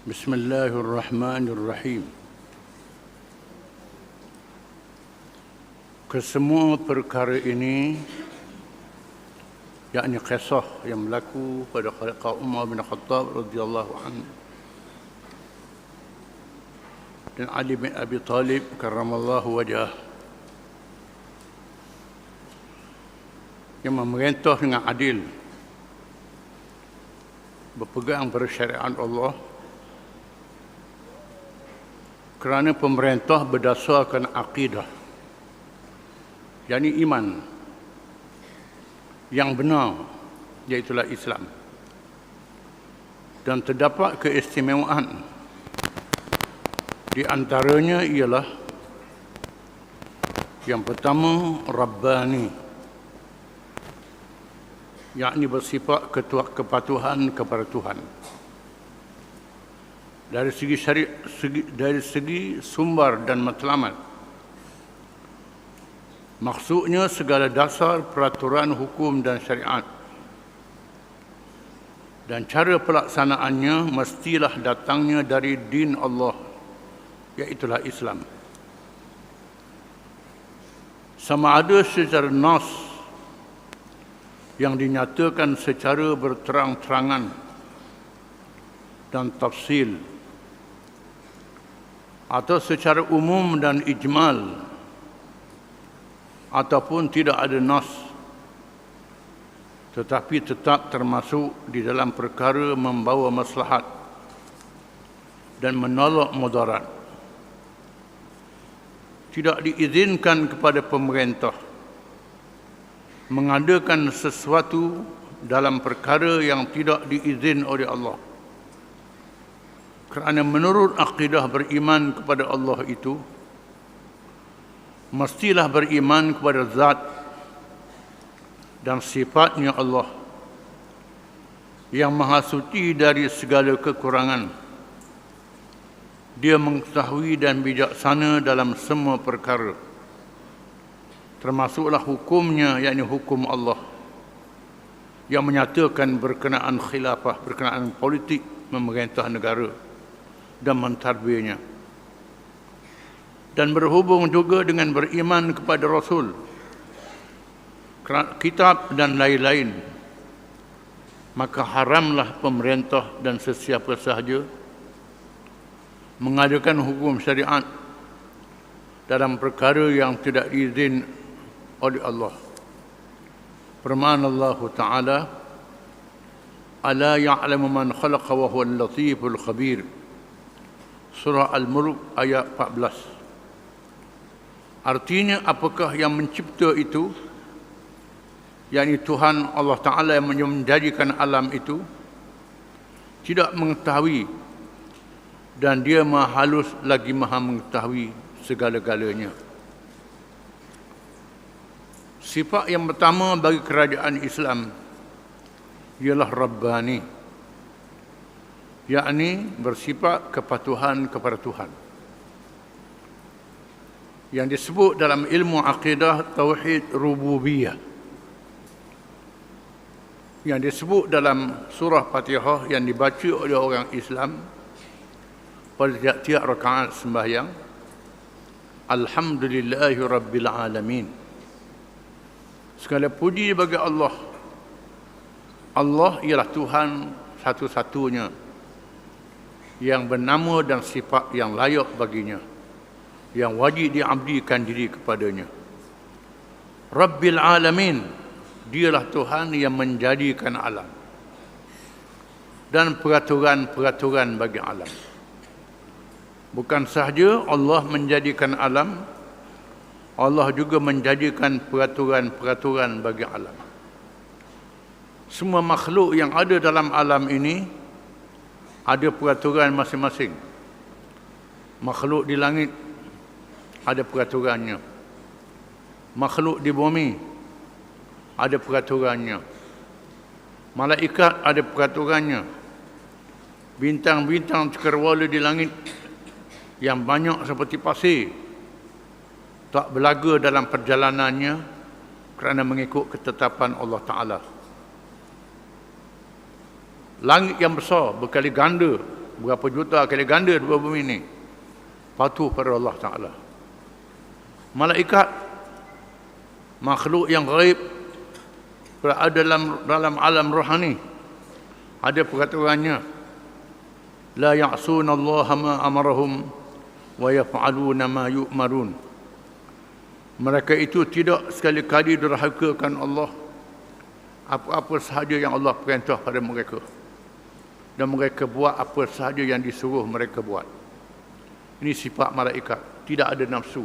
Bismillahirrahmanirrahim. Kesemua perkara ini, yakni kisah yang berlaku pada Khalifah Umar bin Khattab radhiyallahu anhu dan Ali bin Abi Talib karramallahu wajhah, yang memerintah dengan adil, berpegang pada syariat Allah, kerana pemerintah berdasarkan akidah, yakni iman yang benar, iaitulah Islam. Dan terdapat keistimewaan di antaranya ialah yang pertama, Rabbani, yakni bersifat kepatuhan kepada Tuhan. Dari segi sumber dan matlamat, maksudnya segala dasar peraturan hukum dan syariat, dan cara pelaksanaannya mestilah datangnya dari din Allah, iaitulah Islam. Sama ada secara nas yang dinyatakan secara berterang-terangan dan tafsil, atau secara umum dan ijmal, ataupun tidak ada nas tetapi tetap termasuk di dalam perkara membawa maslahat dan menolak mudarat. Tidak diizinkan kepada pemerintah mengadakan sesuatu dalam perkara yang tidak diizin oleh Allah, kerana menurut akidah beriman kepada Allah itu, mestilah beriman kepada zat dan sifatnya Allah yang maha suci dari segala kekurangan. Dia mengetahui dan bijaksana dalam semua perkara, termasuklah hukumnya, yakni hukum Allah yang menyatakan berkenaan khilafah, berkenaan politik, memerintah negara dan mentadbirnya. Dan berhubung juga dengan beriman kepada Rasul, kitab dan lain-lain, maka haramlah pemerintah dan sesiapa sahaja mengadakan hukum syariat dalam perkara yang tidak diizin oleh Allah. Firman Allah Ta'ala, "Ala ya'lamu man khalaqa wa huwa al-latiful khabir." Surah Al-Mulk ayat 14. Artinya, apakah yang mencipta itu, yakni Tuhan Allah Ta'ala yang menjadikan alam itu, tidak mengetahui, dan dia maha halus lagi maha mengetahui segala-galanya. Sifat yang pertama bagi kerajaan Islam ialah Rabbani, yakni bersifat kepatuhan kepada Tuhan, yang disebut dalam ilmu akidah tauhid rububiyah, yang disebut dalam surah Fatihah yang dibaca oleh orang Islam pada tiap-tiap rakaat sembahyang, Alhamdulillahi Rabbil Alamin. Segala puji bagi Allah. Allah ialah Tuhan satu-satunya yang bernama dan sifat yang layak baginya, yang wajib diabdikan diri kepadanya. Rabbil Alamin, dialah Tuhan yang menjadikan alam dan peraturan-peraturan bagi alam. Bukan sahaja Allah menjadikan alam, Allah juga menjadikan peraturan-peraturan bagi alam. Semua makhluk yang ada dalam alam ini ada peraturan masing-masing. Makhluk di langit ada peraturannya, makhluk di bumi ada peraturannya, malaikat ada peraturannya, bintang-bintang cakrawala di langit yang banyak seperti pasir tak berlaga dalam perjalanannya kerana mengikut ketetapan Allah Ta'ala. Langit yang besar berkali ganda berapa juta kali ganda dua bumi ini patuh pada Allah Ta'ala. Malaikat, makhluk yang gaib, berada dalam alam rohani, ada perkataannya, la ya'suna Allah ma amarahum wa yaf'aluna ma yu'marun. Mereka itu tidak sekali-kali derhakakan Allah, apa-apa sahaja yang Allah perintah pada mereka, dan mereka buat apa sahaja yang disuruh mereka buat. Ini sifat malaikat, tidak ada nafsu,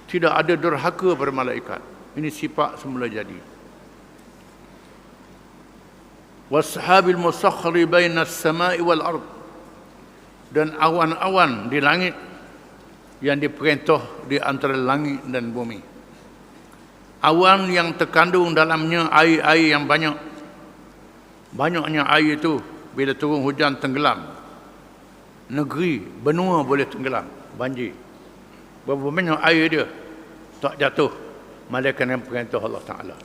tidak ada derhaka pada malaikat. Ini sifat semula jadi. Washabil musakhkhari bainas samai wal ard, dan awan-awan di langit yang diperintah di antara langit dan bumi. Awan yang terkandung dalamnya air-air yang banyak. Banyaknya air itu bila turun hujan tenggelam. Negeri, benua boleh tenggelam, banjir. Berapa banyak air dia tak jatuh, malaikat yang perintah Allah Ta'ala.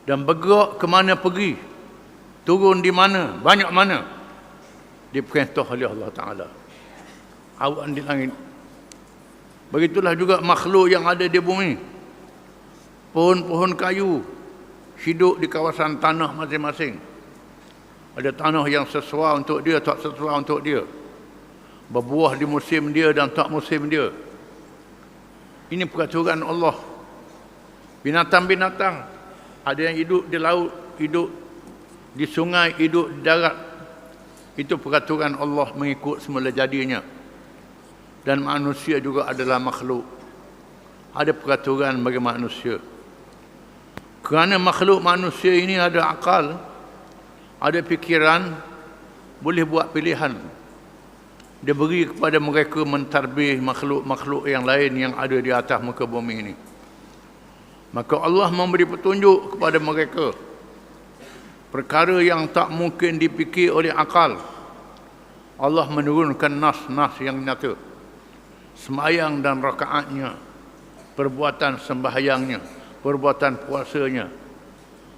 Dan bergerak ke mana pergi, turun di mana, banyak mana, diperintah oleh Allah Ta'ala. Awan di langit. Begitulah juga makhluk yang ada di bumi. Pohon-pohon kayu hidup di kawasan tanah masing-masing. Ada tanah yang sesuai untuk dia, tak sesuai untuk dia. Berbuah di musim dia dan tak musim dia. Ini peraturan Allah. Binatang-binatang, ada yang hidup di laut, hidup di sungai, hidup di darat. Itu peraturan Allah mengikut semula jadinya. Dan manusia juga adalah makhluk. Ada peraturan bagi manusia. Kerana makhluk manusia ini ada akal, ada fikiran, boleh buat pilihan. Dia beri kepada mereka mentarbih makhluk-makhluk yang lain yang ada di atas muka bumi ini. Maka Allah memberi petunjuk kepada mereka perkara yang tak mungkin dipikir oleh akal. Allah menurunkan nas-nas yang nyata. Semayang dan rakaatnya, perbuatan sembahyangnya, perbuatan puasanya,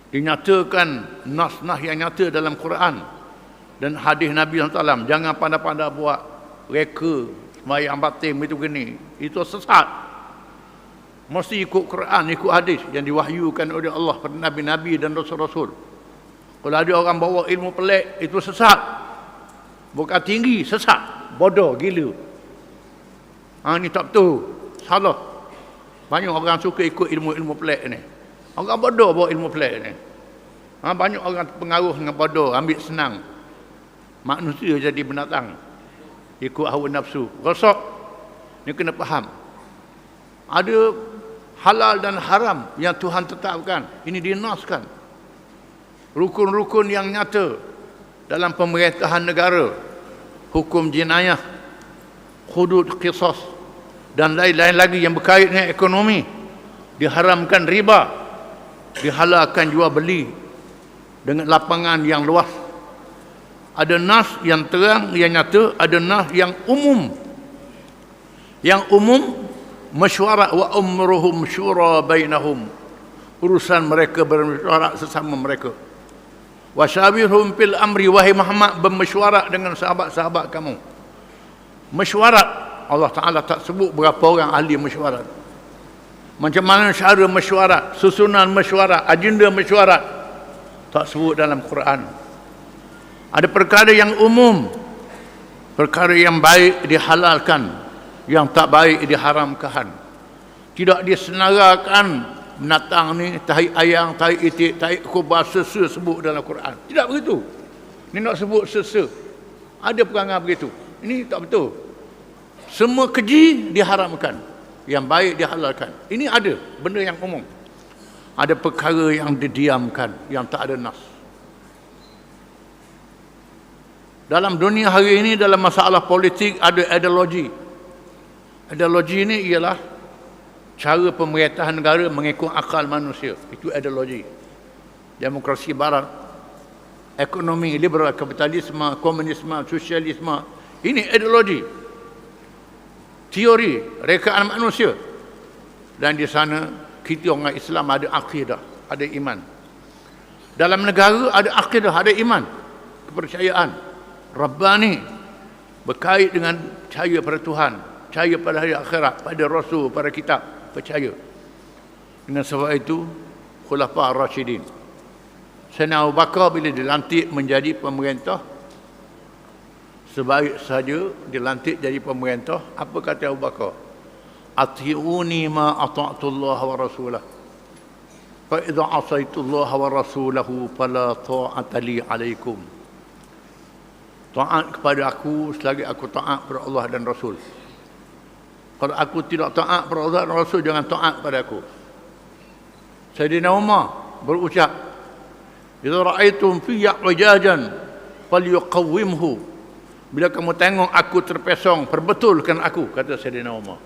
dinyatakan nas-nas yang nyata dalam Quran dan hadis Nabi SAW. Jangan pandai-pandai buat reka, semayang batin itu gini, itu sesat. Mesti ikut Quran, ikut hadis yang diwahyukan oleh Allah pada Nabi-Nabi dan Rasul-Rasul. Kalau ada orang bawa ilmu pelik, itu sesat. Bukan tinggi, sesat, bodoh, gila. Ini tak betul, salah. Banyak orang suka ikut ilmu-ilmu pelik ni. Orang bodoh bawa ilmu pelik ni. Banyak orang terpengaruh dengan bodoh, ambil senang. Manusia jadi binatang, ikut hawa nafsu, rosak. Ni kena faham. Ada halal dan haram yang Tuhan tetapkan. Ini dinaskan. Rukun-rukun yang nyata dalam pemerintahan negara, hukum jenayah, hudud qisas dan lain-lain lagi yang berkait dengan ekonomi. Diharamkan riba, dihalalkan jual beli dengan lapangan yang luas. Ada nas yang terang, yang nyata, ada nas yang umum. Yang umum, mesyuarat wa umruhum syura bainahum. Urusan mereka bermesyuarat sesama mereka. Wasyawirhum fil amri, wahai Muhammad, bermesyuarat dengan sahabat-sahabat kamu. Mesyuarat, Allah Ta'ala tak sebut berapa orang ahli mesyuarat. Macam mana cara mesyuarat, susunan mesyuarat, agenda mesyuarat, tak sebut dalam Quran. Ada perkara yang umum, perkara yang baik dihalalkan, yang tak baik diharamkan. Tidak disenarakan binatang ni, tahi ayam, tahi itik, tahi kubah, sesa sebut dalam Quran. Tidak begitu. Ni nak sebut sesa. Ada perangai begitu. Ini tak betul. Semua keji diharamkan, yang baik dihalalkan. Ini ada benda yang umum. Ada perkara yang didiamkan, yang tak ada nas. Dalam dunia hari ini, dalam masalah politik, ada ideologi. Ideologi ini ialah cara pemerintahan negara mengikut akal manusia. Itu ideologi. Demokrasi barat, ekonomi liberal, kapitalisme, komunisme, sosialisme. Ini ideologi, teori, rekaan manusia. Dan di sana kita orang Islam ada akidah, ada iman. Dalam negara ada akidah, ada iman, kepercayaan. Rabbani berkait dengan percaya pada Tuhan, percaya pada hari akhirat, pada Rasul, pada kitab, percaya. Dengan sebab itu Khulafa Ar-Rasyidin, Sayyidina Abu Bakar bila dilantik menjadi pemerintah, sebaik saja dilantik jadi pemerintah, apa kata Abu Bakar? Ati'uni ma ata'tullah wa rasulah, fa idza asaitullah wa rasulahu fala ta'ata li alaikum. Taat kepada aku selagi aku taat kepada Allah dan Rasul. Kalau aku tidak taat kepada Allah dan Rasul, jangan taat kepada aku. Sayyidina Umar berucap, "Idza ra'aitum fiyya wajajan falyuqawwimhu." Bila kamu tengok aku terpesong, perbetulkan aku, kata Sayyidina Umar.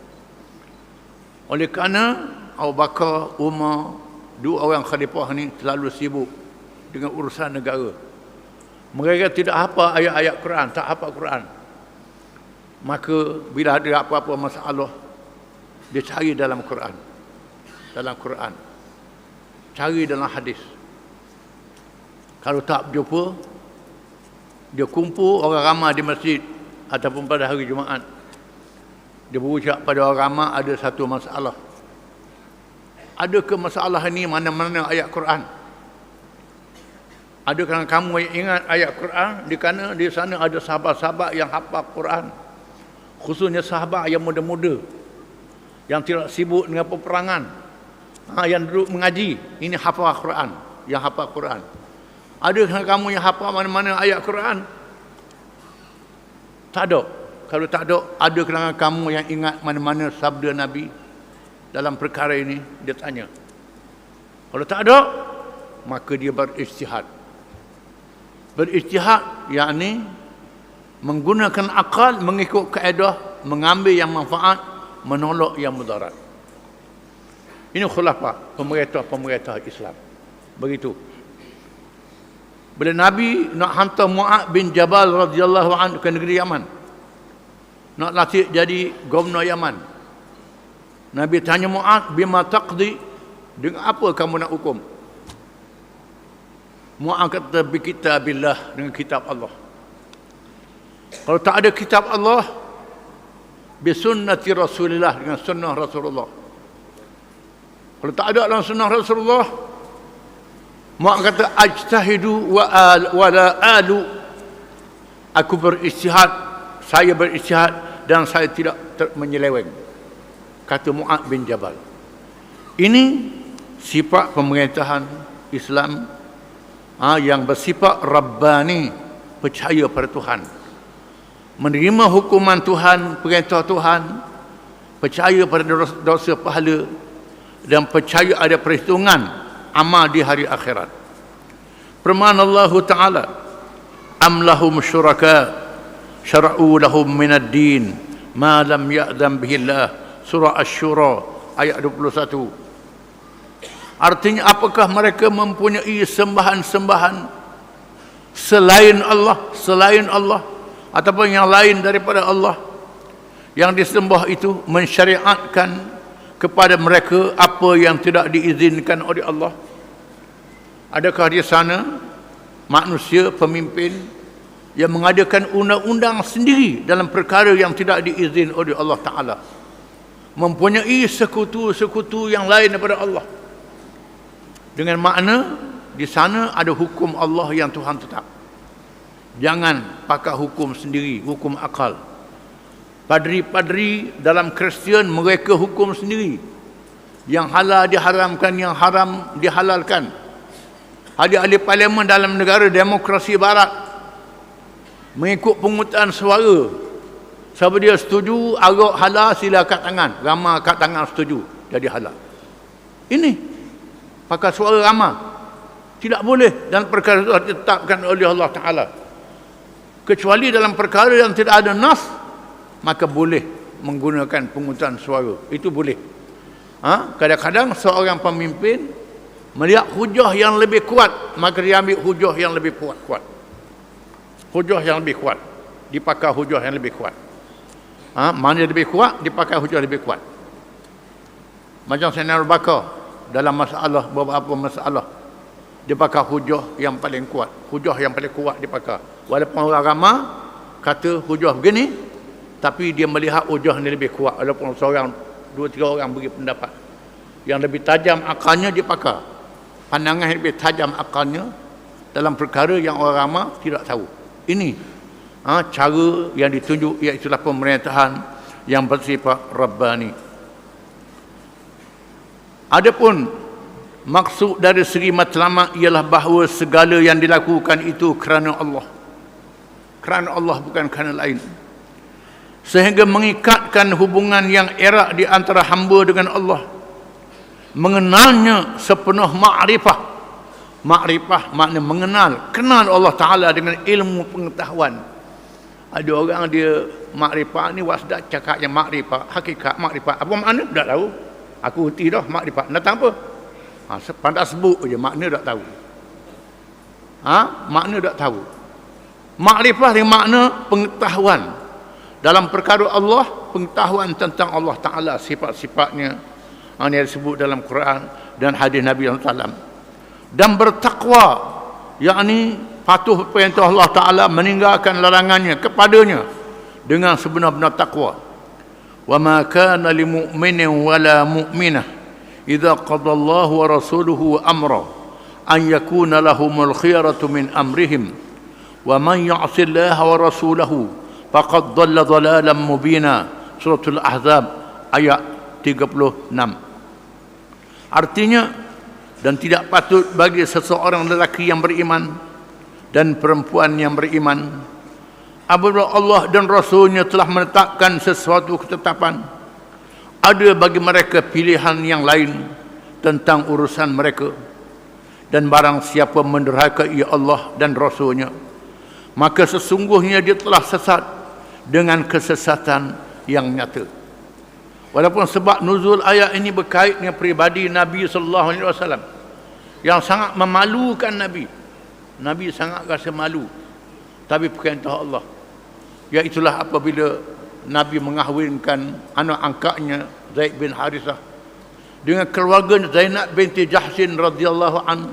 Oleh kerana Abu Bakar, Umar, dua orang khalifah ni terlalu sibuk dengan urusan negara. Mereka tidak hafal ayat-ayat Quran, tak hafal Quran. Maka bila ada apa-apa masalah, dia cari dalam Quran. Dalam Quran. Cari dalam hadis. Kalau tak berjumpa, dia kumpul orang ramai di masjid ataupun pada hari Jumaat. Dia berucap pada orang ramai ada satu masalah. Adakah masalah ini mana-mana ayat Quran? Adakah kamu ingat ayat Quran? Di kana di sana ada sahabat-sahabat yang hafal Quran. Khususnya sahabat yang muda-muda, yang tidak sibuk dengan peperangan, yang duduk mengaji. Ini hafal Quran, yang hafal Quran. Adakah kamu yang hafal mana-mana ayat Quran? Tak ada. Kalau tak ada, adakah kamu yang ingat mana-mana sabda Nabi dalam perkara ini? Dia tanya. Kalau tak ada, maka dia berijtihad. Berijtihad yakni menggunakan akal, mengikut kaedah, mengambil yang manfaat, menolak yang mudarat. Ini khulafah, pemerintah Islam. Begitu. Bila Nabi nak hantar Mu'ad bin Jabal radhiyallahu anhu ke negeri Yaman, nak latih jadi gubernur Yaman, Nabi tanya Mu'ad, bima taqdi, dengan apa kamu nak hukum? Mu'ad kata, bi kitabillah, dengan kitab Allah. Kalau tak ada kitab Allah, bi sunnati Rasulillah, dengan sunnah Rasulullah. Kalau tak ada dalam sunnah Rasulullah, Mu'ad kata, ajtahidu wa la alu, aku berijtihad, saya berijtihad dan saya tidak menyeleweng, kata Mu'ad bin Jabal. Ini sifat pemerintahan Islam yang bersifat Rabbani, percaya pada Tuhan, menerima hukuman Tuhan, perintah Tuhan, percaya pada dosa pahala, dan percaya ada perhitungan amal di hari akhirat. Firman Allah Ta'ala, am lahum syuraka syara'u lahum minad din ma lam ya'zam bihillah, surah Asy-Syura ayat 21. Artinya, apakah mereka mempunyai sembahan-sembahan selain Allah ataupun yang lain daripada Allah, yang disembah itu mensyariatkan kepada mereka apa yang tidak diizinkan oleh Allah? Adakah di sana manusia pemimpin yang mengadakan undang-undang sendiri dalam perkara yang tidak diizin oleh Allah Ta'ala, mempunyai sekutu-sekutu yang lain daripada Allah, dengan makna di sana ada hukum Allah yang Tuhan tetap. Jangan pakai hukum sendiri, hukum akal. Padri-padri dalam Kristian mereka hukum sendiri. Yang halal diharamkan, yang haram dihalalkan. Ahli-ahli parlimen dalam negara demokrasi barat mengikut pengutusan suara. Siapa dia setuju arak halal, sila kat tangan. Ramai kat tangan setuju, jadi halal. Ini pakai suara ramai. Tidak boleh dan perkara itu ditetapkan oleh Allah Ta'ala. Kecuali dalam perkara yang tidak ada nas, maka boleh menggunakan pengutusan suara. Itu boleh. Kadang-kadang seorang pemimpin melihat hujah yang lebih kuat, maka dia ambil hujah yang lebih kuat. Hujah yang lebih kuat, dipakai hujah yang lebih kuat. Mana lebih kuat, dipakai hujah lebih kuat. Macam Sayyidina Abu Bakar dalam beberapa masalah. dia pakai hujah yang paling kuat. Hujah yang paling kuat dia pakai. Walaupun orang ramai kata hujah begini, tapi dia melihat hujah ni lebih kuat. Walaupun seorang, dua, tiga orang bagi pendapat. Yang lebih tajam akalnya dia pakai. Pandangan yang lebih tajam akalnya dalam perkara yang orang ramai tidak tahu. Ini cara yang ditunjuk, iaitulah pemerintahan yang bersifat Rabbani. Adapun maksud dari segi matlamat ialah bahawa segala yang dilakukan itu kerana Allah. Kerana Allah, bukan kerana lain. Sehingga mengikatkan hubungan yang erat di antara hamba dengan Allah. Mengenalnya sepenuh ma'rifah. Ma'rifah makna mengenal. Kenal Allah Ta'ala dengan ilmu pengetahuan. Ada orang dia ma'rifah ni wasdak cakap yang ma'rifah. Hakikat ma'rifah. Apa makna? Tak tahu. Aku henti dah ma'rifah. Datang apa? Pandai sebut je, makna tak tahu. Makna tak tahu. Makrifah dia makna pengetahuan dalam perkara Allah, pengetahuan tentang Allah Ta'ala, sifat-sifatnya yang disebut dalam Quran dan hadis Nabi SAW. Dan bertakwa, yakni patuh perintah Allah Ta'ala, meninggalkan larangannya kepadanya dengan sebenar-benar takwa. Wa ma kana li mu'minin wala mu'minah idza qada Allah wa rasuluhu amra an yakuna lahumul khiyaratu min amrihim wa man ya'si Allah wa rasulahu faqad dhalla dhalalan mubina. Suratul Ahzab ayat 36. Artinya, dan tidak patut bagi seseorang lelaki yang beriman dan perempuan yang beriman apabila Allah dan Rasulnya telah menetapkan sesuatu ketetapan, ada bagi mereka pilihan yang lain tentang urusan mereka, dan barang siapa menderhakai Allah dan Rasulnya, maka sesungguhnya dia telah sesat dengan kesesatan yang nyata. Walaupun sebab nuzul ayat ini berkait dengan pribadi Nabi SAW yang sangat memalukan Nabi. Nabi sangat rasa malu. Tapi perintah Allah, iaitulah apabila Nabi mengahwinkan anak angkatnya Zaid bin Harithah dengan keluarga Zainab binti Jahsin radhiyallahu anhu.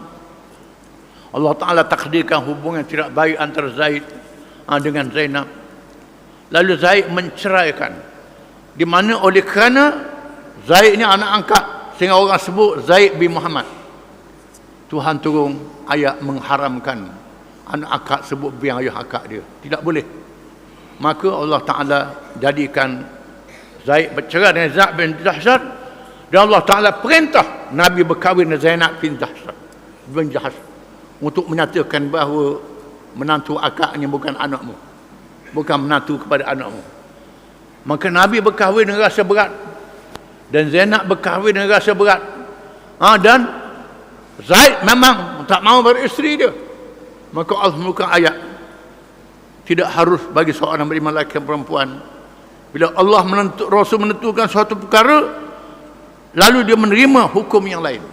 Allah Ta'ala takdirkan hubungan tidak baik antara Zaid dengan Zainab. Lalu Zaid menceraikan. Di mana oleh kerana Zaid ni anak angkat, sehingga orang sebut Zaid bin Muhammad. Tuhan turun ayat mengharamkan anak akak sebut biang ayah akak dia. Tidak boleh. Maka Allah Ta'ala jadikan Zaid bercerai dengan Zaid bin Jahsan, dan Allah Ta'ala perintah Nabi berkahwin dengan Zainab bin Jahsan untuk menyatakan bahawa menantu akaknya bukan anakmu, bukan menantu kepada anakmu. Maka Nabi berkahwin dengan rasa berat, dan Zainab berkahwin dengan rasa berat. Dan Zaid memang tak mahu beristeri dia. Maka Allah menurunkan ayat, tidak harus bagi seorang beriman lelaki dan perempuan, bila Allah Rasul menentukan suatu perkara, lalu dia menerima hukum yang lain.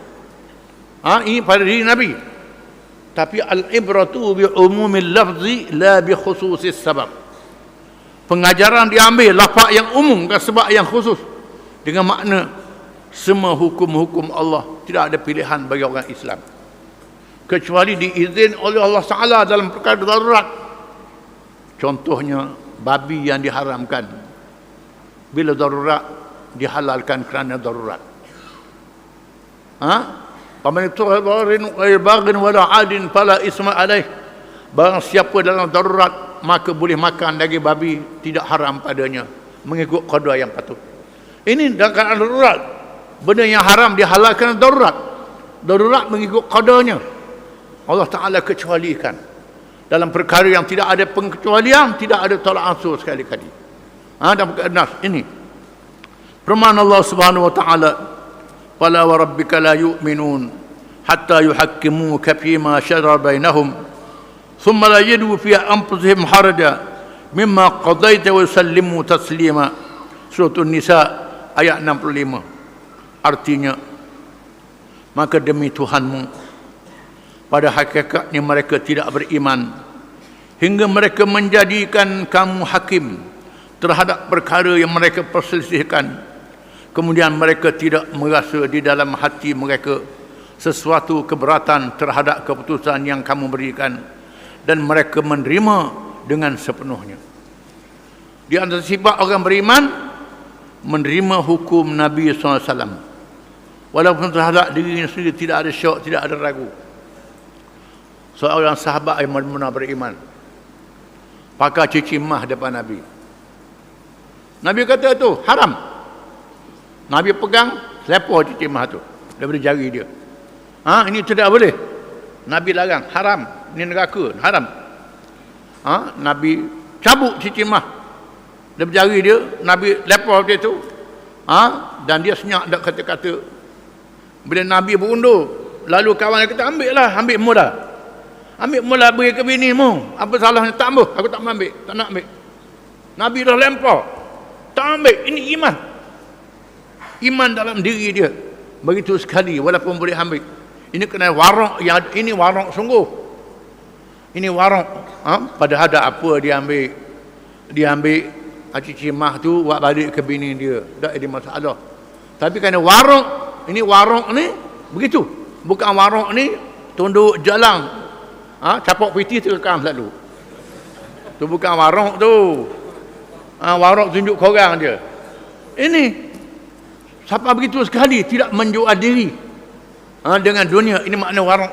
Ini pada diri Nabi. Tapi al-ibratu bi umumil lafzi la bi khususis sabab. Pengajaran diambil lafaz yang umum, bukan sebab yang khusus. Dengan makna semua hukum-hukum Allah tidak ada pilihan bagi orang Islam, kecuali diizin oleh Allah Ta'ala dalam perkara darurat. Contohnya babi yang diharamkan, bila darurat dihalalkan kerana darurat. Paman itu bagin wala adin fala isma alaih. Barang siapa dalam darurat maka boleh makan daging babi, tidak haram padanya, mengikut qada yang patut. Ini dalam keadaan darurat. Benda yang haram dihalalkan darurat. Darurat mengikut qadanya. Allah Ta'ala kecualikan. Dalam perkara yang tidak ada pengecualian, tidak ada tolak ansur sekali-kali. Dalam keadaan ini firman Allah Subhanahu wa Ta'ala, fala wa rabbika la yu'minun hatta yuhakkimuka fima shajara bainahum thumma la yajidu fi anfusihim haraja mimma qadaita wa yusallimu taslima. Surah An-Nisa ayat 65. Artinya, maka demi Tuhanmu, pada hakikatnya mereka tidak beriman hingga mereka menjadikan kamu hakim terhadap perkara yang mereka perselisihkan. Kemudian mereka tidak merasa di dalam hati mereka sesuatu keberatan terhadap keputusan yang kamu berikan, dan mereka menerima dengan sepenuhnya. Di antara sifat orang beriman, menerima hukum Nabi SAW, walaupun terhadap dirinya sendiri tidak ada syok, tidak ada ragu. Seorang sahabat yang benar-benar beriman pakai cuci mah depan Nabi. Nabi kata tu haram. Nabi pegang selepor cuci mah tu daripada jari dia. Ini tidak boleh. Nabi larang, haram. Ini neraka, haram. Nabi cabut cuci mah daripada jari dia. Nabi lepor dia tu. Dan dia senyap dak kata-kata. Bila Nabi berundur, lalu kawan dia kata, ambil mula. Ambil mula beri ke bini mu. Apa salahnya? Tak ambil. Aku tak ambil. Tak nak ambil. Nabi dah lempar. Tak ambil. Ini iman. Iman dalam diri dia. Begitu sekali walaupun boleh ambil. Ini kena warok. Ini warok sungguh. Ini warok. Pada hadap apa dia ambil. Dia ambil cuci mah tu buat balik ke bini dia. Tak ada masalah. Tapi kena warok. Ini warok ni begitu. Bukan warok ni tunduk jalan. Capok piti terekam selalu. Tu bukan warok tu. Warok tunjuk korang je. Ini siapa begitu sekali tidak menjual diri dengan dunia. Ini makna warok.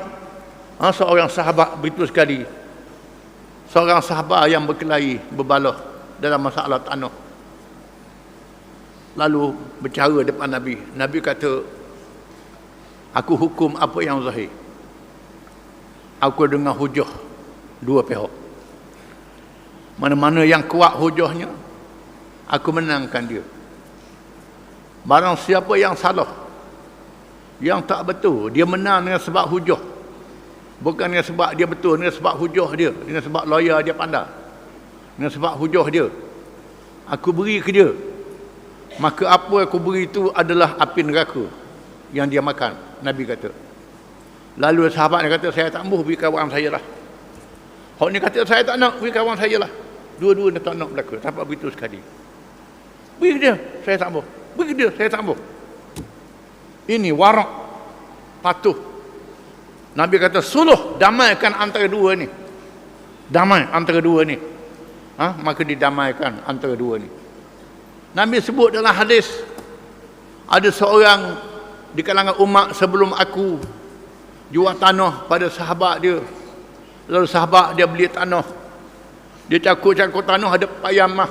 Seorang sahabat begitu sekali. Seorang sahabat yang berkelahi, berbalah dalam masalah tanah. Lalu bercara depan Nabi. Nabi kata, aku hukum apa yang zahir. Aku dengar hujah dua pihak. Mana-mana yang kuat hujahnya, aku menangkan dia. Barang siapa yang salah, yang tak betul, dia menang dengan sebab hujah. Bukan dengan sebab dia betul, dengan sebab hujah dia, dengan sebab lawyer dia pandai, dengan sebab hujah dia. Aku beri ke dia. Maka apa aku beri itu adalah api neraka yang dia makan. Nabi kata. Lalu sahabat dia kata, saya tak mahu beri kawan saya lah. Hak ni kata, saya tak nak beri kawan saya lah. Dua-dua dia tak nak berlaku. Sampai begitu sekali. Beri dia, saya tak mahu. Beri dia, saya tak mahu. Ini warak. Patuh. Nabi kata, suluh damaikan antara dua ni. Damai antara dua ni. Maka didamaikan antara dua ni. Nabi sebut dalam hadis, ada seorang di kalangan umat sebelum aku jual tanah pada sahabat dia. Lalu sahabat dia beli tanah. Dia cakut-cakut tanah ada payang mah.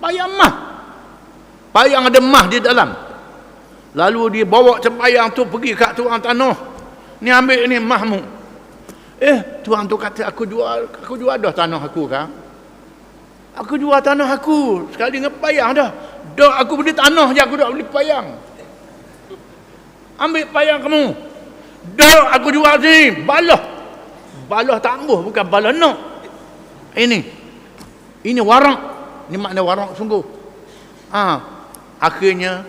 Payang mah. Payang ada mah di dalam. Lalu dia bawa payang tu pergi kat tuan tanah. Ni ambil ni mahmu. Tuan tu kata, aku jual dah tanah aku kan. Aku jual tanah aku sekali dengan payang dah. Dah aku beli tanah je, aku dah beli payang. Ambil payang kamu. Dah aku jual sini. Balah tambuh, bukan balah nak. Ini warak. Ini makna warak sungguh. Akhirnya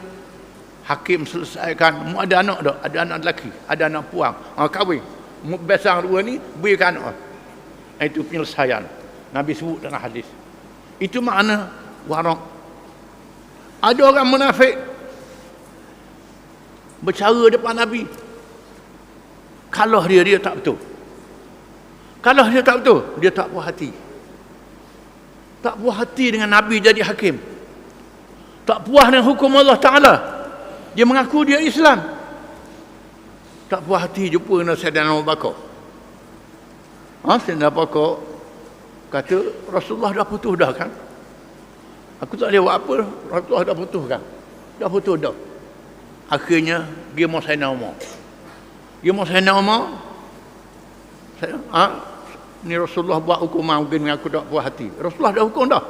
hakim selesaikan. Mu ada anak dah, ada anak lelaki, ada anak puang. Kahwin. Mu besar dua ni berikan anak. Itu penyelesaian. Nabi sebut dalam hadis. Itu makna warak. Ada orang munafik bercara depan Nabi. Kalau dia tak betul. Kalau dia tak betul, dia tak puas hati. Tak puas hati dengan Nabi jadi hakim. Tak puas dengan hukum Allah Ta'ala. Dia mengaku dia Islam. Tak puas hati jumpa dengan Sayyidina Abu Bakar. Sayyidina Abu Bakar kata, Rasulullah dah putus dah kan? Aku tak boleh buat apa. Rasulullah dah putus kan? Dah putus dah. Akhirnya dia mau Sayyidina Umar. Dia mau Sayyidina Umar. Ni Rasulullah buat hukuman mungkin aku tak puas hati. Rasulullah dah hukum dah.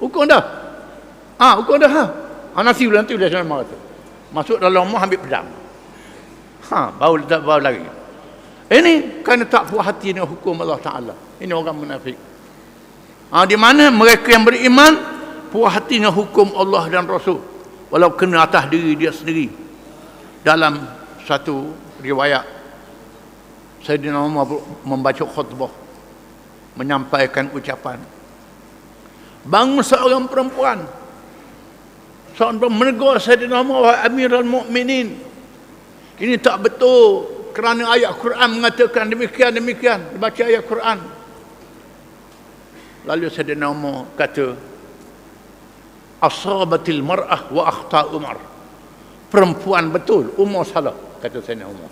Hukum dah. Hukum dah. Nasi nanti dia Sayyidina Umar kata. Masuk dalam rumah ambil pedang. Baru lari. Ini kerana tak puas hati dengan hukum Allah Ta'ala. Ini orang munafik. Di mana mereka yang beriman puas hati dengan hukum Allah dan Rasul. Walau kena atas diri dia sendiri. Dalam satu riwayat, Sayyidina Umar membaca khutbah, menyampaikan ucapan. Bangun seorang perempuan menegur Sayyidina Umar, wahai Amirul Mukminin, Ini tak betul kerana ayat Quran mengatakan demikian. Baca ayat Quran. Lalu Sayyidina Umar kata, asabatil mar'ah wa akhta Umar. Perempuan betul, Umar salah, kata Sayyidina Umar.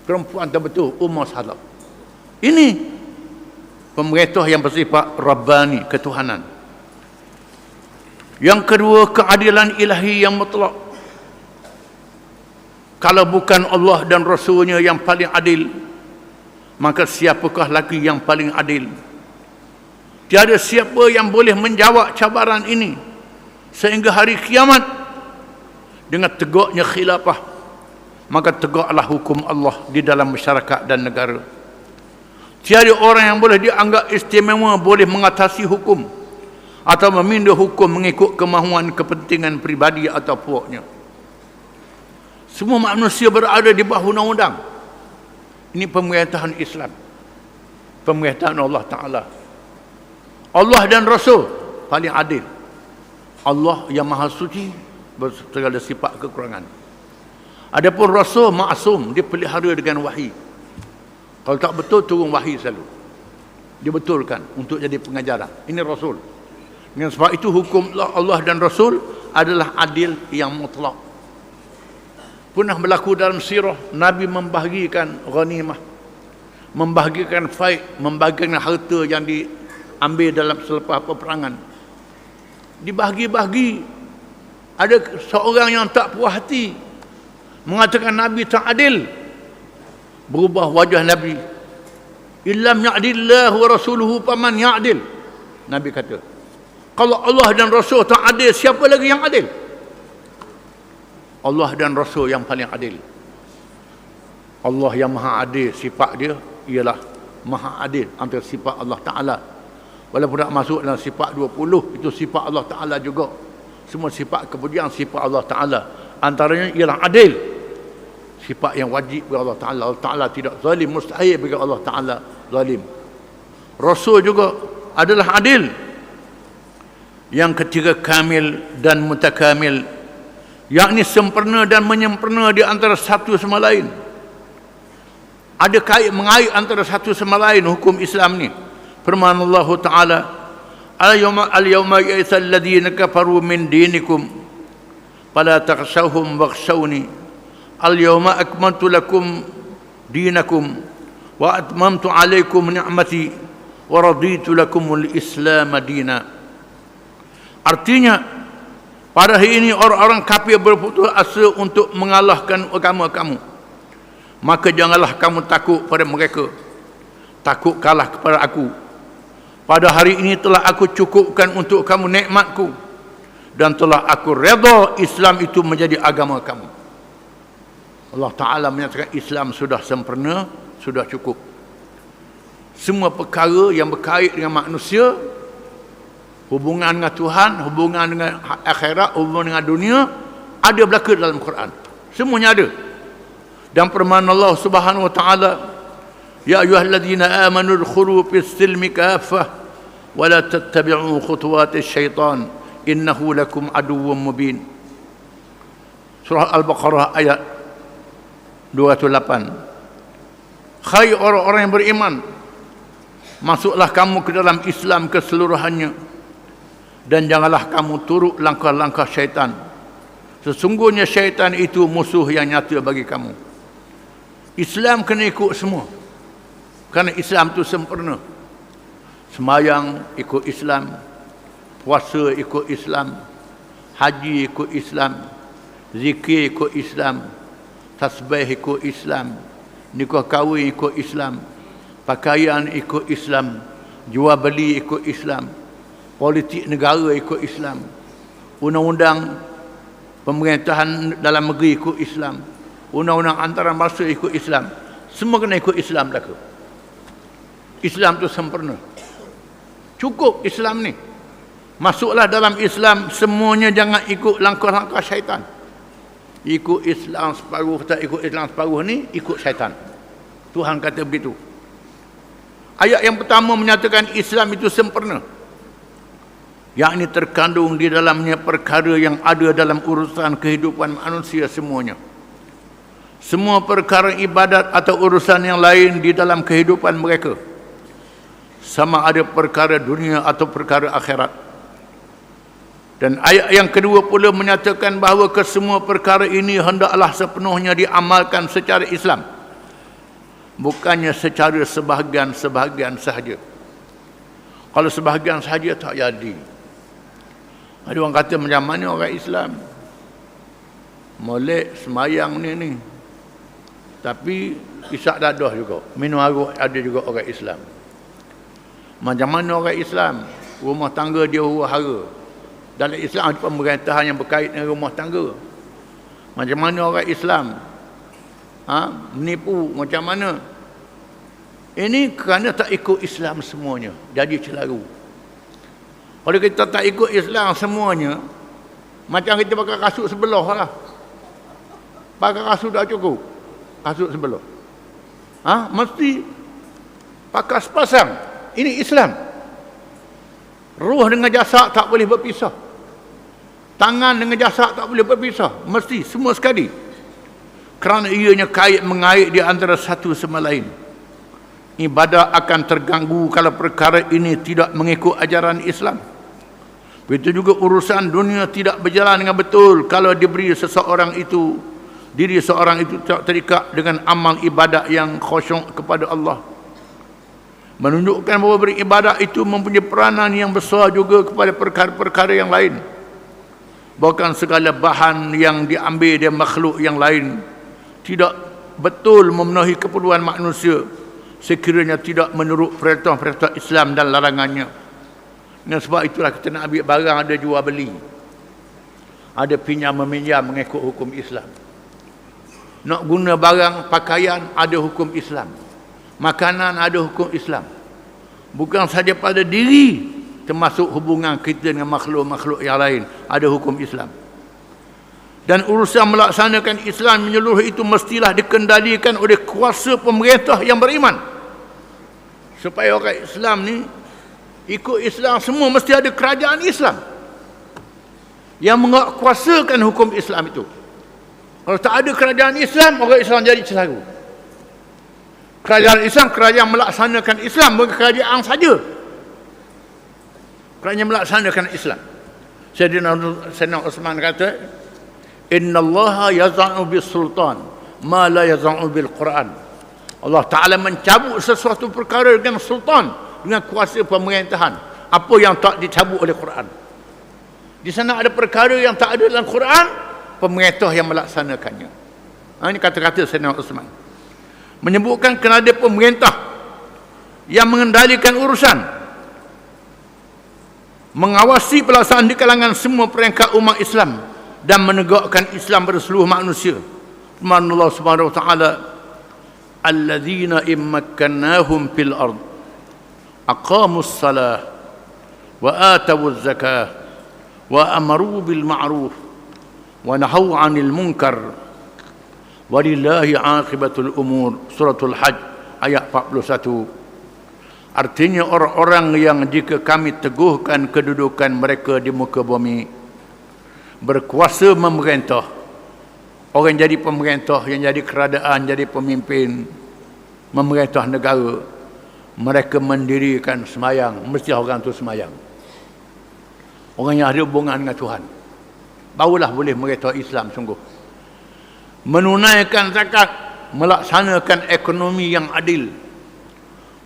Perempuan tak betul, Umar salah. Ini pemerintah yang bersifat Rabbani, ketuhanan. Yang kedua, keadilan ilahi yang mutlak. Kalau bukan Allah dan Rasulnya yang paling adil, maka siapakah lagi yang paling adil? Tiada siapa yang boleh menjawab cabaran ini sehingga hari kiamat. Dengan tegaknya khilafah, maka tegaklah hukum Allah di dalam masyarakat dan negara. Tiada orang yang boleh dianggap istimewa boleh mengatasi hukum atau meminda hukum mengikut kemahuan kepentingan peribadi atau puaknya. Semua manusia berada di bawah undang-undang. Ini pemerintahan Islam, pemerintahan Allah Ta'ala. Allah dan Rasul paling adil. Allah yang maha suci bersegala sifat kekurangan. Adapun Rasul maksum, dia pelihara dengan wahyi. Kalau tak betul, turun wahyi selalu. Dia betulkan untuk jadi pengajaran. Ini Rasul. Dengan sebab itu hukum Allah dan Rasul adalah adil yang mutlak. Pernah berlaku dalam sirah, Nabi membahagikan ghanimah, membahagikan faid, membahagikan harta yang diambil dalam selepas peperangan. Dibahagi-bahagi. Ada seorang yang tak puas hati, mengatakan Nabi tak adil. Berubah wajah Nabi. Illam ya'dillah wa rasuluhu faman ya'dil. Nabi kata, kalau Allah dan Rasul tak adil, siapa lagi yang adil? Allah dan Rasul yang paling adil. Allah yang maha adil, sifat dia ialah maha adil antara sifat Allah Ta'ala. Walaupun tak masuk dalam sifat 20, itu sifat Allah Ta'ala juga. Semua sifat kemudian sifat Allah Ta'ala. Antaranya ialah adil. Sifat yang wajib bagi Allah Ta'ala. Allah Ta'ala tidak zalim, mustahil bagi Allah Ta'ala zalim. Rasul juga adalah adil. Yang ketiga, kamil dan mutakamil, yakni sempurna dan menyempurna di antara satu sama lain. Ada kait mengait antara satu sama lain hukum Islam ni. Firman Allah Ta'ala, al-yawma ya'isa alladhina kafaru min dinikum fala takhshawhum wakhshawni al-yawma akmaltu lakum dinakum wa atmamtu alaykum ni'mati wa raditu lakumul Islam dina. Artinya, pada hari ini orang-orang kafir berputus asa untuk mengalahkan agama kamu. Maka janganlah kamu takut pada mereka. Takut kalah kepada aku. Pada hari ini telah aku cukupkan untuk kamu nikmatku. Dan telah aku redha Islam itu menjadi agama kamu. Allah Ta'ala menyatakan Islam sudah sempurna, sudah cukup. Semua perkara yang berkait dengan manusia, hubungan dengan Tuhan, hubungan dengan akhirat, hubungan dengan dunia, ada berlaku dalam Quran. Semuanya ada. Dan firman Allah Subhanahu wa Ta'ala, ya ayyuhalladzina amanu udkhulu fis silmi kaffah wa la tattabi'u khutuwatis syaitan innahu lakum aduwwum mubin. Surah Al-Baqarah ayat 208. Hai orang-orang yang beriman, masuklah kamu ke dalam Islam keseluruhannya, dan janganlah kamu turut langkah-langkah syaitan. Sesungguhnya syaitan itu musuh yang nyata bagi kamu. Islam kena ikut semua, kerana Islam itu sempurna. Semayang ikut Islam, puasa ikut Islam, haji ikut Islam, zikir ikut Islam, tasbih ikut Islam, nikah kahwin ikut Islam, pakaian ikut Islam, jual beli ikut Islam, politik negara ikut Islam, undang-undang pemerintahan dalam negeri ikut Islam, undang-undang antarabangsa ikut Islam. Semua kena ikut Islam belaka. Islam tu sempurna. Cukup Islam ni. Masuklah dalam Islam, semuanya jangan ikut langkah-langkah syaitan. Ikut Islam separuh, tak ikut Islam separuh ni, ikut syaitan. Tuhan kata begitu. Ayat yang pertama menyatakan Islam itu sempurna, yakni terkandung di dalamnya perkara yang ada dalam urusan kehidupan manusia semuanya. semua perkara ibadat atau urusan yang lain di dalam kehidupan mereka, sama ada perkara dunia atau perkara akhirat. Dan ayat yang kedua pula menyatakan bahawa kesemua perkara ini hendaklah sepenuhnya diamalkan secara Islam, bukannya secara sebahagian-sebahagian sahaja. Kalau sebahagian sahaja tak jadi. Ada orang kata macam mana orang Islam? Molek semayang ni. Tapi isyak dadah juga. Minum arak ada juga orang Islam. Macam mana orang Islam? Rumah tangga dia huru-hara. Dalam Islam ada pemerintahan yang berkait dengan rumah tangga. Macam mana orang Islam? Menipu macam mana? Ini kerana tak ikut Islam semuanya. Jadi celaru. Kalau kita tak ikut Islam semuanya, macam kita pakai kasut sebelah lah. Pakai kasut dah cukup. Kasut sebelah. Mesti pakai sepasang. Ini Islam. Ruh dengan jasad tak boleh berpisah. Tangan dengan jasad tak boleh berpisah. Mesti semua sekali. Kerana ianya kait mengait di antara satu sama lain. Ibadah akan terganggu kalau perkara ini tidak mengikut ajaran Islam. Begitu juga urusan dunia tidak berjalan dengan betul kalau diri seseorang itu tak terikat dengan amal ibadat yang khusyuk kepada Allah. Menunjukkan bahawa beribadat itu mempunyai peranan yang besar juga kepada perkara-perkara yang lain. Bahkan segala bahan yang diambil dari makhluk yang lain tidak betul memenuhi keperluan manusia sekiranya tidak menurut perintah-perintah Islam dan larangannya. Dan sebab itulah kita nak ambil barang ada jual beli. Ada pinjam meminjam mengikut hukum Islam. Nak guna barang pakaian ada hukum Islam. Makanan ada hukum Islam. Bukan saja pada diri, termasuk hubungan kita dengan makhluk-makhluk yang lain ada hukum Islam. Dan urusan melaksanakan Islam menyeluruh itu mestilah dikendalikan oleh kuasa pemerintah yang beriman. Supaya orang Islam ni ikut Islam semua, mesti ada kerajaan Islam yang menguasakan hukum Islam itu. Kalau tak ada kerajaan Islam, orang Islam jadi celaru. Kerajaan Islam, kerajaan melaksanakan Islam, bukan kerajaan saja. Kerajaan melaksanakan Islam. Sayyidina Uthman kata, Inna Allah yaza'u bis sultan ma la yaza'u bil Quran. Allah Ta'ala mencabut sesuatu perkara dengan sultan, dengan kuasa pemerintahan, apa yang tak dicabut oleh Quran. Di sana ada perkara yang tak ada dalam Quran, pemerintah yang melaksanakannya. Ini kata-kata Sayyidina Uthman. Menyebutkan kena ada pemerintah yang mengendalikan urusan, mengawasi pelaksanaan di kalangan semua peringkat umat Islam dan menegakkan Islam pada seluruh manusia. Firman Allah Subhanahu wa taala, alladzina immakkannahum fil ard aqamus salah wa atawuz zakah wa amaru bil ma'ruf wa nahaw 'anil munkar walillahi 'aqibatul umur. Suratul Hajj ayat 41. Artinya orang-orang yang jika kami teguhkan kedudukan mereka di muka bumi, berkuasa memerintah, orang jadi pemerintah, yang jadi kerajaan, jadi pemimpin, memerintah negara, mereka mendirikan semayang, mesti orang tu semayang. Orang yang ada hubungan dengan Tuhan, barulah boleh merintah Islam sungguh. Menunaikan zakat, melaksanakan ekonomi yang adil.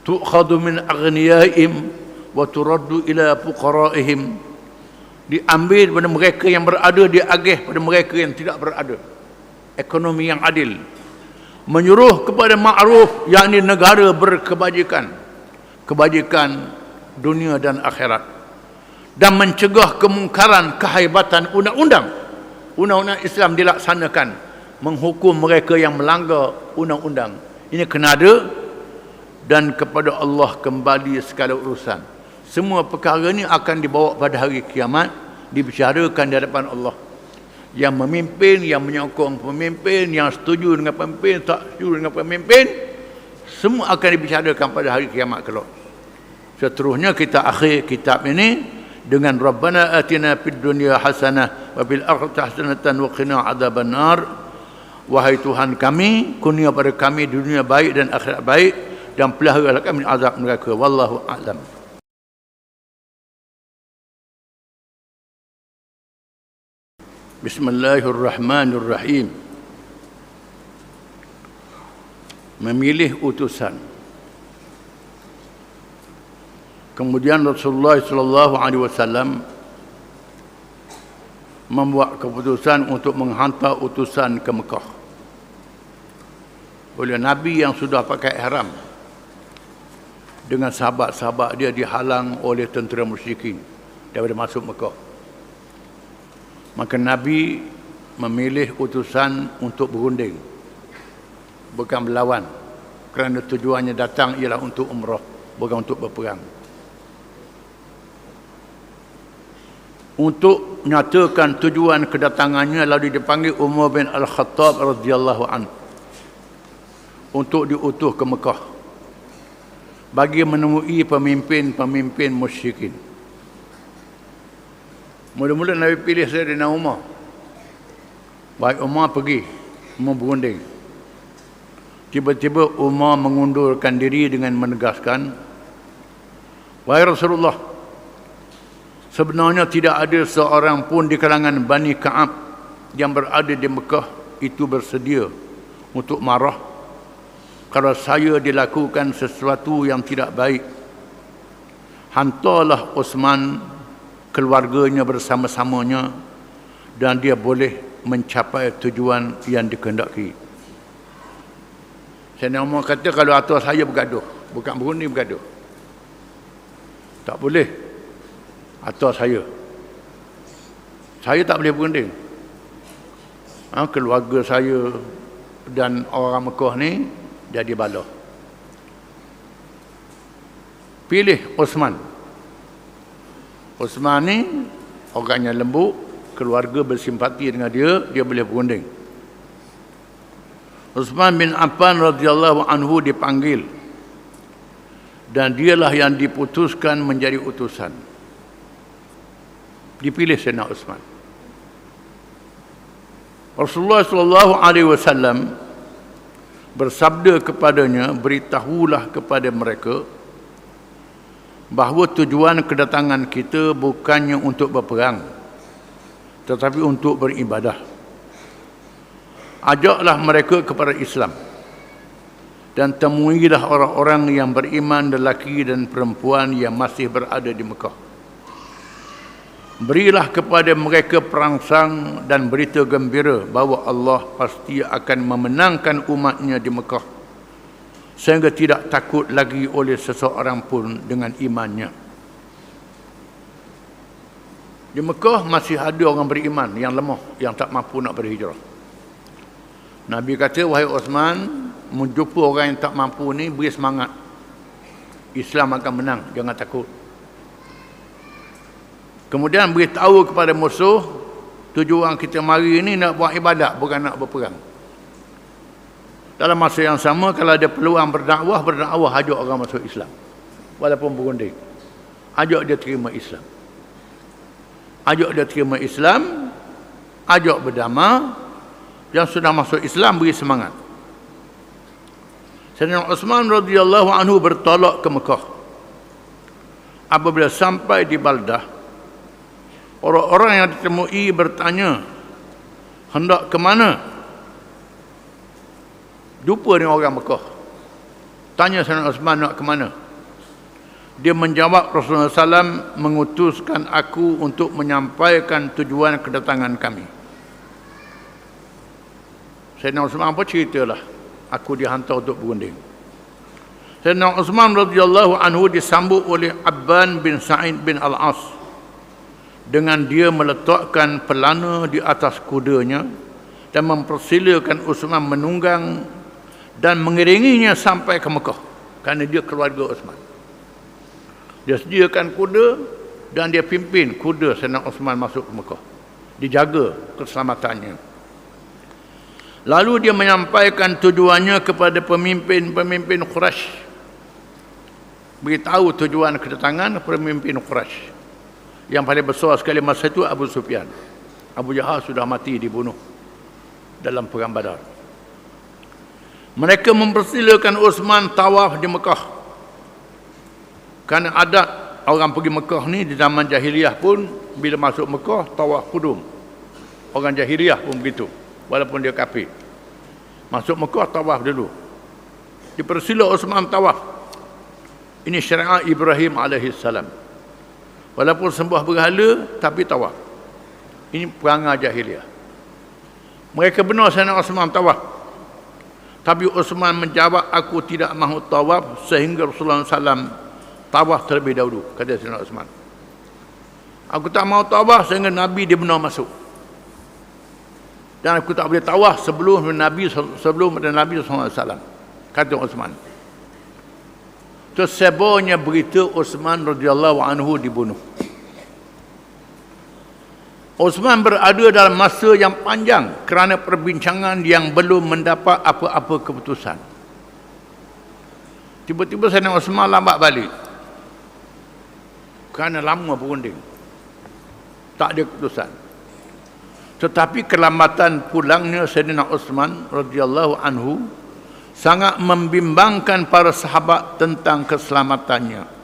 Tu'khadu min aghniyaihim wa turaddu ila fuqaraihim. Diambil pada mereka yang berada, diagih pada mereka yang tidak berada. Ekonomi yang adil. Menyuruh kepada ma'ruf, yakni negara berkebajikan, kebajikan dunia dan akhirat. Dan mencegah kemungkaran, kehebatan undang-undang. Undang-undang Islam dilaksanakan, menghukum mereka yang melanggar undang-undang. Ini kena ada, dan kepada Allah kembali segala urusan. Semua perkara ini akan dibawa pada hari kiamat, dibicarakan di hadapan Allah. Yang memimpin, yang menyokong pemimpin, yang setuju dengan pemimpin, tak setuju dengan pemimpin, semua akan dibicarakan pada hari kiamat kelak. Seterusnya kita akhir kitab ini dengan Rabbana atina fid dunya hasanah wa fil akhirati hasanatan wa qina adzabannar. Wahai Tuhan kami, kurnia pada kami dunia baik dan akhirat baik, dan peliharalah kami azab neraka. Wallahu a'lam. Bismillahirrahmanirrahim. Memilih utusan. Kemudian Rasulullah SAW membuat keputusan untuk menghantar utusan ke Mekah. Oleh Nabi yang sudah pakai ihram, dengan sahabat-sahabat dia dihalang oleh tentera musyrikin daripada masuk Mekah. Maka Nabi memilih utusan untuk berunding, bukan berlawan, kerana tujuannya datang ialah untuk umrah, bukan untuk berperang. Untuk menyatakan tujuan kedatangannya, lalu dipanggil Umar bin Al-Khattab radhiyallahu anhu untuk diutus ke Mekah bagi menemui pemimpin-pemimpin musyrikin. Mula-mula Nabi pilih Sayyidina Umar. Baik Umar pergi, Umar berunding. Tiba-tiba Umar mengundurkan diri dengan menegaskan, wahai Rasulullah, sebenarnya tidak ada seorang pun di kalangan Bani Ka'ab yang berada di Mekah itu bersedia untuk marah kalau saya dilakukan sesuatu yang tidak baik. Hantarlah Osman, keluarganya bersama-samanya, dan dia boleh mencapai tujuan yang dikehendaki. Sayyidina Umar kata, kalau atas saya bergaduh, bukan berunding, bergaduh, tak boleh atas saya tak boleh berunding. Keluarga saya dan orang Mekah ni jadi bala. Pilih Osman. Osman ni orangnya lembut, keluarga bersimpati dengan dia, dia boleh berunding. Utsman bin Affan radhiyallahu anhu dipanggil, dan dialah yang diputuskan menjadi utusan. Dipilih Sayyidina Utsman. Rasulullah SAW bersabda kepadanya, beritahulah kepada mereka bahawa tujuan kedatangan kita bukannya untuk berperang, tetapi untuk beribadah. Ajaklah mereka kepada Islam, dan temuilah orang-orang yang beriman, lelaki dan perempuan yang masih berada di Mekah. Berilah kepada mereka perangsang dan berita gembira bahawa Allah pasti akan memenangkan umatnya di Mekah, sehingga tidak takut lagi oleh seseorang pun dengan imannya. Di Mekah masih ada orang beriman yang lemah, yang tak mampu nak berhijrah. Nabi kata, wahai Osman, menjumpa orang yang tak mampu ni, beri semangat. Islam akan menang, jangan takut. Kemudian beritahu kepada musuh, tujuan kita mari ini nak buat ibadat, bukan nak berperang. Dalam masa yang sama, kalau ada peluang berdakwah, ajak orang masuk Islam. Walaupun berunding, ajak dia terima Islam. Ajak dia terima Islam, ajak berdamai. Yang sudah masuk Islam, beri semangat. Sayyidina Utsman radhiyallahu anhu bertolak ke Mekah. Apabila sampai di Baldah, orang-orang yang ditemui bertanya, hendak ke mana? Jumpa dengan orang Mekah. Tanya Sayyidina Utsman nak ke mana? Dia menjawab, Rasulullah SAW mengutuskan aku untuk menyampaikan tujuan kedatangan kami. Sayyidina Utsman apa ceritalah, aku dihantar untuk berunding. Sayyidina Utsman radhiyallahu anhu disambut oleh Abban bin Sa'id bin Al-As dengan dia meletakkan pelana di atas kudanya dan mempersilakan Utsman menunggang dan mengiringinya sampai ke Mekah, kerana dia keluarga Utsman. Dia sediakan kuda dan dia pimpin kuda Sayyidina Utsman masuk ke Mekah, dijaga keselamatannya. Lalu dia menyampaikan tujuannya kepada pemimpin-pemimpin Quraisy. Beritahu tujuan kedatangan pemimpin Quraisy. Yang paling besar sekali masa itu Abu Sufyan. Abu Jahal sudah mati, dibunuh. dalam perang Badar. Mereka mempersilakan Osman tawaf di Mekah. Kerana adat orang pergi Mekah ni di zaman jahiliyah pun bila masuk Mekah tawaf kudum. Orang jahiliyah pun begitu, walaupun dia kafir. Masuk Mekah tawaf dulu. Dipersila Osman tawaf. Ini syariat Ibrahim alaihissalam. Walaupun sembah berhala tapi tawaf. Ini perangai jahiliyah. Mereka benar Sayyidina Osman tawaf. Tapi Osman menjawab, aku tidak mahu tawaf sehingga Rasulullah SAW tawaf terlebih dahulu, kata Sayyidina Osman. Aku tak mahu tawaf sehingga Nabi dia benar masuk. Dan aku tak boleh tawaf sebelum Nabi SAW, kata Osman. Tersebarnya berita Osman radhiyallahu anhu dibunuh. Osman berada dalam masa yang panjang kerana perbincangan yang belum mendapat apa-apa keputusan. Tiba-tiba Sayyidina Osman lambat balik. Kerana lama berunding. Tak ada keputusan. Tetapi kelambatan pulangnya Sayyidina Osman radhiyallahu anhu sangat membimbangkan para sahabat tentang keselamatannya.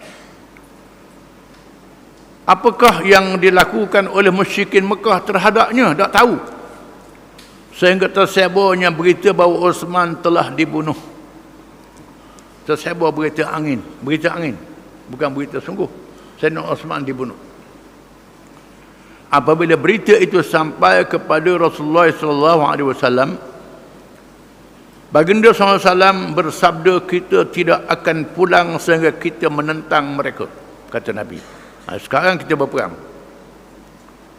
Apakah yang dilakukan oleh musyrikin Mekah terhadapnya? Tak tahu. Sehingga tersebarnya berita bahawa Osman telah dibunuh. Tersebar berita angin. Berita angin. Bukan berita sungguh. Sayyidina Osman dibunuh. Apabila berita itu sampai kepada Rasulullah SAW, baginda SAW bersabda, kita tidak akan pulang sehingga kita menentang mereka, kata Nabi. Sekarang kita berperang.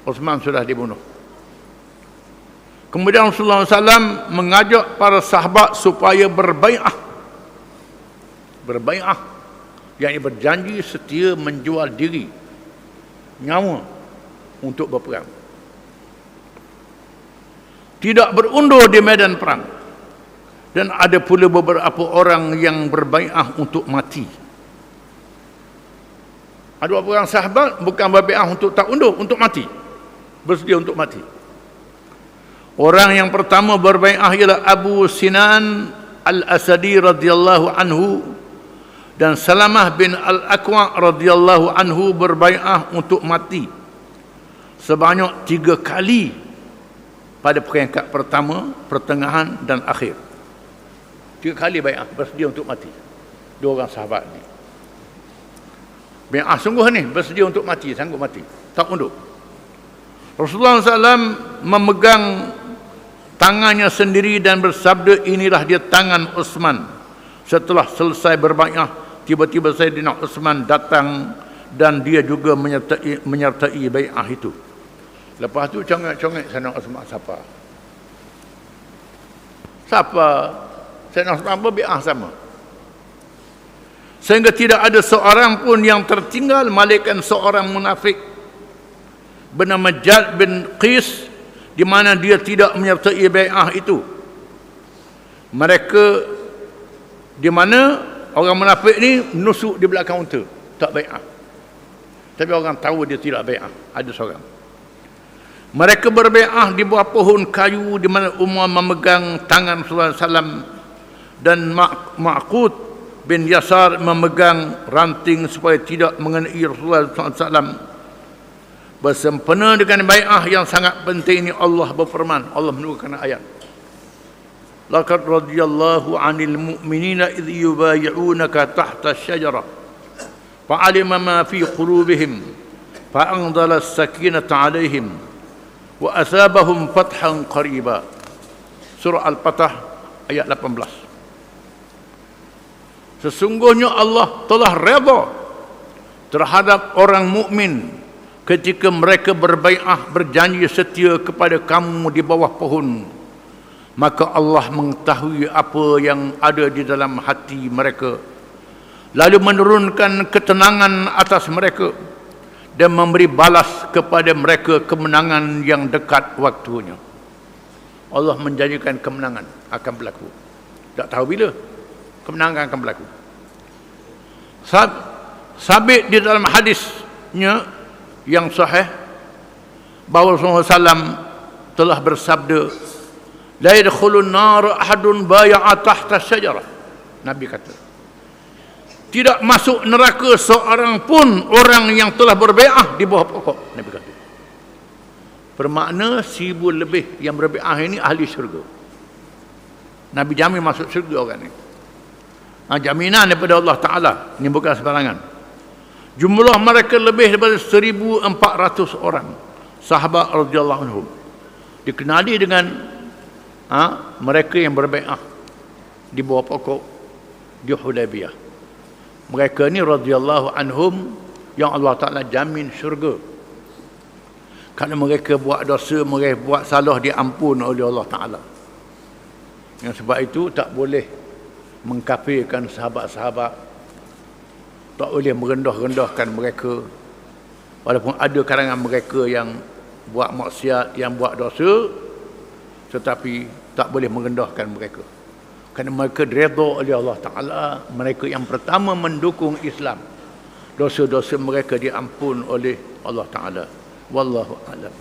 Osman sudah dibunuh. Kemudian Rasulullah SAW mengajak para sahabat supaya berbai'ah. Berbai'ah, yakni berjanji setia menjual diri, nyawa untuk berperang. Tidak berundur di medan perang. Dan ada pula beberapa orang yang berbai'ah untuk mati. Ada beberapa orang sahabat bukan berbai'ah untuk tak undur, untuk mati. Bersedia untuk mati. Orang yang pertama berbai'ah ialah Abu Sinan Al-Asadi radhiyallahu anhu dan Salamah bin Al-Aqwa radhiyallahu anhu berbai'ah untuk mati sebanyak 3 kali pada peringkat pertama, pertengahan dan akhir. 3 kali bai'ah, bersedia untuk mati. 2 orang sahabat ni. Bai'ah sungguh ni, bersedia untuk mati, sanggup mati, tak undur. Rasulullah SAW memegang tangannya sendiri dan bersabda, inilah dia tangan Osman. Setelah selesai berbai'ah, tiba-tiba Sayyidina Osman datang dan dia juga menyertai bai'ah itu. Lepas tu congek-congek Sayyidina Osman, siapa? Sayyidina Osman berbai'ah sama. Sehingga tidak ada seorang pun yang tertinggal malaikat seorang munafik bernama Jad bin Qis, di mana dia tidak menyertai bai'ah itu. Mereka, di mana orang munafik ni nusuk di belakang unta, tak bai'ah. Tapi orang tahu dia tidak bai'ah. Ada seorang. Mereka berbai'ah di bawah pohon kayu, di mana Umar memegang tangan Rasulullah SAW dan Ma'qud bin Yasar memegang ranting supaya tidak mengenai Rasulullah SAW. Bersempena dengan bai'ah yang sangat penting ini, Allah berfirman, Allah menurunkan ayat, laqad radiyallahu 'anil mu'minina idh yubay'unaka tahta asy-syajarah fa'alima ma fi qulubihim fa'anzala as-sakinata 'alaihim wa asabahum fathan qariba. Surah Al-Fatah ayat 18. Sesungguhnya Allah telah redha terhadap orang mukmin ketika mereka berbai'ah, berjanji setia kepada kamu di bawah pohon. Maka Allah mengetahui apa yang ada di dalam hati mereka, lalu menurunkan ketenangan atas mereka dan memberi balas kepada mereka kemenangan yang dekat waktunya. Allah menjanjikan kemenangan akan berlaku. Tak tahu bila kemenangan akan berlaku. Sabit di dalam hadisnya yang sahih bahawa Rasulullah SAW telah bersabda, la yadkhulun nar ahadun baya'a tahta syajarah. Nabi kata, tidak masuk neraka seorang pun orang yang telah berbai'ah di bawah pokok. Nabi kata. Bermakna 1000 lebih yang berbai'ah ini ahli syurga. Nabi jamin masuk syurga orang ni. Jaminan daripada Allah Ta'ala. Ini bukan sembarangan. Jumlah mereka lebih daripada 1400 orang. Sahabat radhiyallahu anhum. Dikenali dengan mereka yang berbai'ah di bawah pokok di Hudaybiyah. Mereka ni radhiyallahu anhum yang Allah Ta'ala jamin syurga. Kalau mereka buat dosa, mereka buat salah, diampun oleh Allah Ta'ala. Yang sebab itu tak boleh mengkafirkan sahabat-sahabat, tak boleh merendah-rendahkan mereka. Walaupun ada kalangan mereka yang buat maksiat, yang buat dosa, tetapi tak boleh merendahkan mereka. Kerana mereka redha oleh Allah Ta'ala. Mereka yang pertama mendukung Islam. Dosa-dosa mereka diampun oleh Allah Ta'ala. Wallahu a'lam.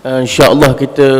InsyaAllah kita